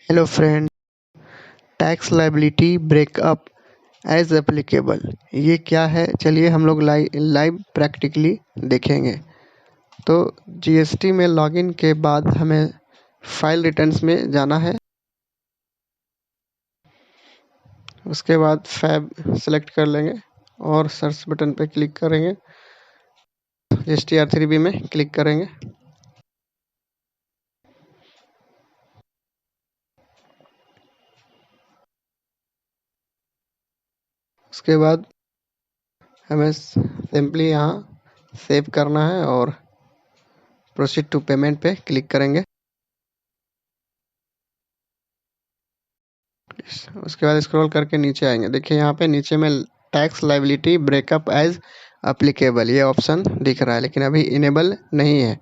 Hello friend, tax liability breakup as applicable ये क्या है? चलिए हम लोग लाइव प्रैक्टिकली देखेंगे। तो जीएसटी में लॉगिन के बाद हमें फाइल रिटर्न्स में जाना है। उसके बाद फैब सेलेक्ट कर लेंगे और सर्च बटन पे क्लिक करेंगे। STR3B में क्लिक करेंगे। उसके बाद हमें सिंपली यहाँ सेव करना है और प्रोसीड टू पेमेंट पे क्लिक करेंगे। उसके बाद स्क्रॉल करके नीचे आएंगे। देखिए यहाँ पे नीचे में tax liability breakup as applicable ये ऑप्शन दिख रहा है, लेकिन अभी इनेबल नहीं है।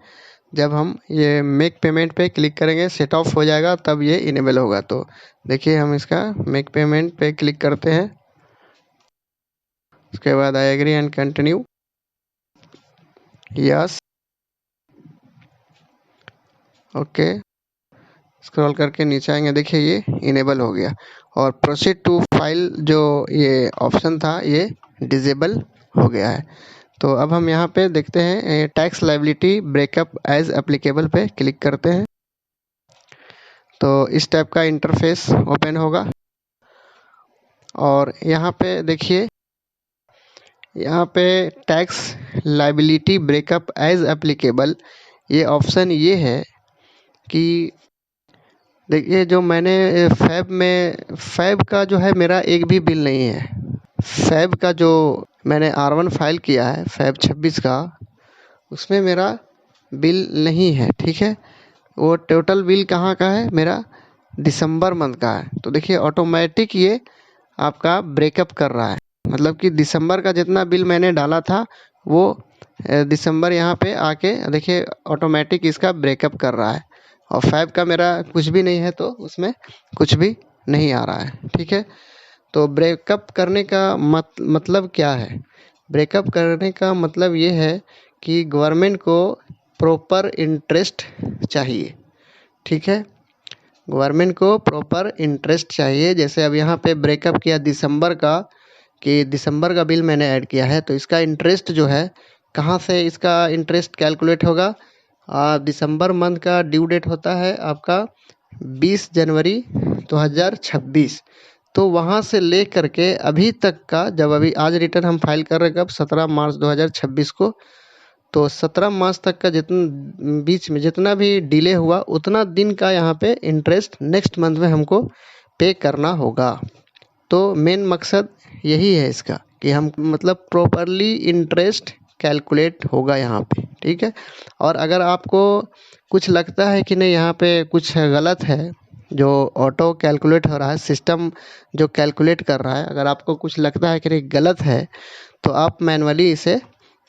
जब हम ये मेक पेमेंट पे क्लिक करेंगे, सेट ऑफ हो जाएगा, तब ये इनेबल होगा। तो देखिए हम इसका मेक पेमेंट पे क्लिक करते हैं। उसके बाद I agree and continue, yes, okay. Scroll करके नीचे आएंगे। देखिए ये इनेबल हो गया और प्रोसीड टू फाइल जो ये ऑप्शन था ये डिजेबल हो गया है। तो अब हम यहाँ पे देखते हैं tax liability breakup as applicable पे क्लिक करते हैं। तो इस टाइप का इंटरफेस ओपन होगा और यहाँ पे देखिए, यहाँ पे tax liability breakup as applicable ये ऑप्शन ये है कि देखिए जो मैंने फैब का जो है मेरा एक भी बिल नहीं है। फैब का जो मैंने R1 फाइल किया है फैब 26 का, उसमें मेरा बिल नहीं है। ठीक है, वो टोटल बिल कहाँ का है? मेरा दिसंबर मंथ का है। तो देखिए ऑटोमेटिक ये आपका ब्रेकअप कर रहा है, मतलब कि दिसंबर का जितना बिल मैंने डाला था वो दिसंबर यहाँ पे आके देखिए ऑटोमेटिक इसका ब्रेकअप कर रहा है। और फैब का मेरा कुछ भी नहीं है तो उसमें कुछ भी नहीं आ रहा है। ठीक है, तो ब्रेकअप करने का मतलब क्या है? ब्रेकअप करने का मतलब ये है कि गवर्नमेंट को प्रॉपर इंटरेस्ट चाहिए। ठीक है, गवर्नमेंट को प्रॉपर इंटरेस्ट चाहिए। जैसे अब यहाँ पे ब्रेकअप किया दिसंबर का, कि दिसंबर का बिल मैंने ऐड किया है, तो इसका इंटरेस्ट जो है कहाँ से इसका इंटरेस्ट कैलकुलेट होगा? दिसंबर मंथ का ड्यू डेट होता है आपका 20 जनवरी 2026। तो वहाँ से ले करके अभी तक का, जब अभी आज रिटर्न हम फाइल कर रहे हैं कब, 17 मार्च 2026 को, तो 17 मार्च तक का जितना बीच में जितना भी डिले हुआ उतना दिन का यहाँ पे इंटरेस्ट नेक्स्ट मंथ में हमको पे करना होगा। तो मेन मकसद यही है इसका कि हम मतलब प्रॉपरली इंटरेस्ट कैलकुलेट होगा यहाँ पे। ठीक है, और अगर आपको कुछ लगता है कि नहीं यहाँ पे कुछ गलत है, जो ऑटो कैलकुलेट हो रहा है, सिस्टम जो कैलकुलेट कर रहा है, अगर आपको कुछ लगता है कि नहीं गलत है, तो आप मैनुअली इसे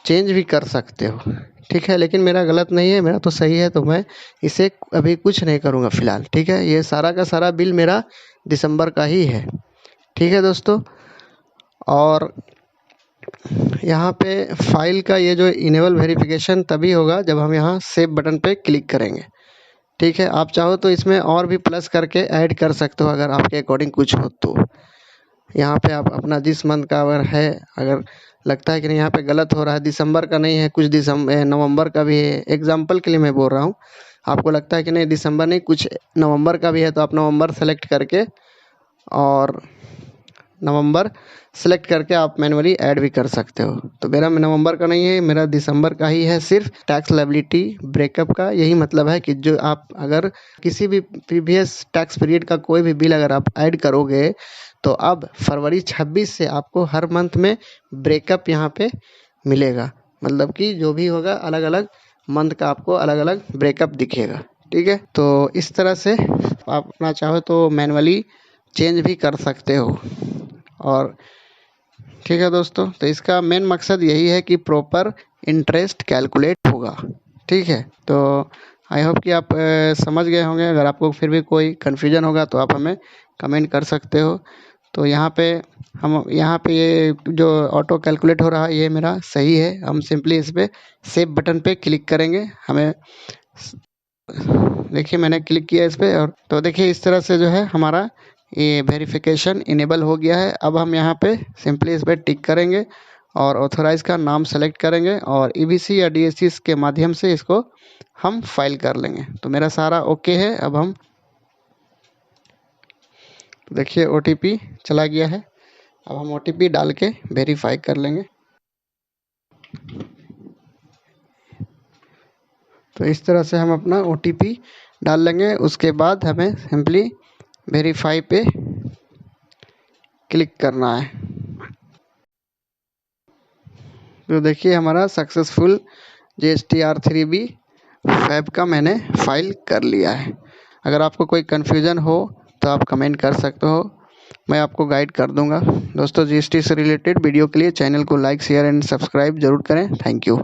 चेंज भी कर सकते हो। ठीक है, लेकिन मेरा गलत नहीं है, मेरा तो सही है, तो मैं इसे अभी कुछ नहीं करूँगा फ़िलहाल। ठीक है, ये सारा का सारा बिल मेरा दिसंबर का ही है। ठीक है दोस्तों, और यहाँ पे फाइल का ये जो इनेबल वेरिफिकेशन तभी होगा जब हम यहाँ सेव बटन पे क्लिक करेंगे। ठीक है, आप चाहो तो इसमें और भी प्लस करके ऐड कर सकते हो अगर आपके अकॉर्डिंग कुछ हो तो। यहाँ पे आप अपना जिस मंथ का अगर है, अगर लगता है कि नहीं यहाँ पे गलत हो रहा है, दिसंबर का नहीं है, कुछ नवंबर का भी है, एग्जांपल के लिए मैं बोल रहा हूँ, आपको लगता है कि नहीं दिसंबर नहीं कुछ नवंबर का भी है, तो आप नवंबर सेलेक्ट करके और नवंबर सेलेक्ट करके आप मैनुअली ऐड भी कर सकते हो। तो मेरा नवंबर का नहीं है, मेरा दिसंबर का ही है। सिर्फ टैक्स लायबिलिटी ब्रेकअप का यही मतलब है कि जो आप अगर किसी भी प्रीवियस टैक्स पीरियड का कोई भी बिल अगर आप ऐड करोगे, तो अब फरवरी 26 से आपको हर मंथ में ब्रेकअप यहाँ पे मिलेगा। मतलब कि जो भी होगा अलग अलग मंथ का आपको अलग अलग ब्रेकअप दिखेगा। ठीक है, तो इस तरह से आप अपना चाहो तो मैनुअली चेंज भी कर सकते हो। और ठीक है दोस्तों, तो इसका मेन मकसद यही है कि प्रॉपर इंटरेस्ट कैलकुलेट होगा। ठीक है, तो आई होप कि आप समझ गए होंगे। अगर आपको फिर भी कोई कन्फ्यूजन होगा तो आप हमें कमेंट कर सकते हो। तो यहाँ पे ये जो ऑटो कैलकुलेट हो रहा है ये मेरा सही है। हम सिंपली इस पर सेव बटन पे क्लिक करेंगे। हमें देखिए मैंने क्लिक किया इस पर, और तो देखिए इस तरह से जो है हमारा ये वेरिफिकेशन इनेबल हो गया है। अब हम यहाँ पे सिंपली इस पर टिक करेंगे और ऑथराइज का नाम सेलेक्ट करेंगे और ईबीसी या डीएससी के माध्यम से इसको हम फाइल कर लेंगे। तो मेरा सारा ओके है। अब हम देखिए ओटीपी चला गया है। अब हम ओटीपी डाल के वेरीफाई कर लेंगे। तो इस तरह से हम अपना ओटीपी डाल लेंगे। उसके बाद हमें सिंपली वेरीफाई पे क्लिक करना है। तो देखिए हमारा सक्सेसफुल GST R3B फैब का मैंने फाइल कर लिया है। अगर आपको कोई कन्फ्यूज़न हो तो आप कमेंट कर सकते हो, मैं आपको गाइड कर दूंगा। दोस्तों GST से रिलेटेड वीडियो के लिए चैनल को लाइक शेयर एंड सब्सक्राइब जरूर करें। Thank you.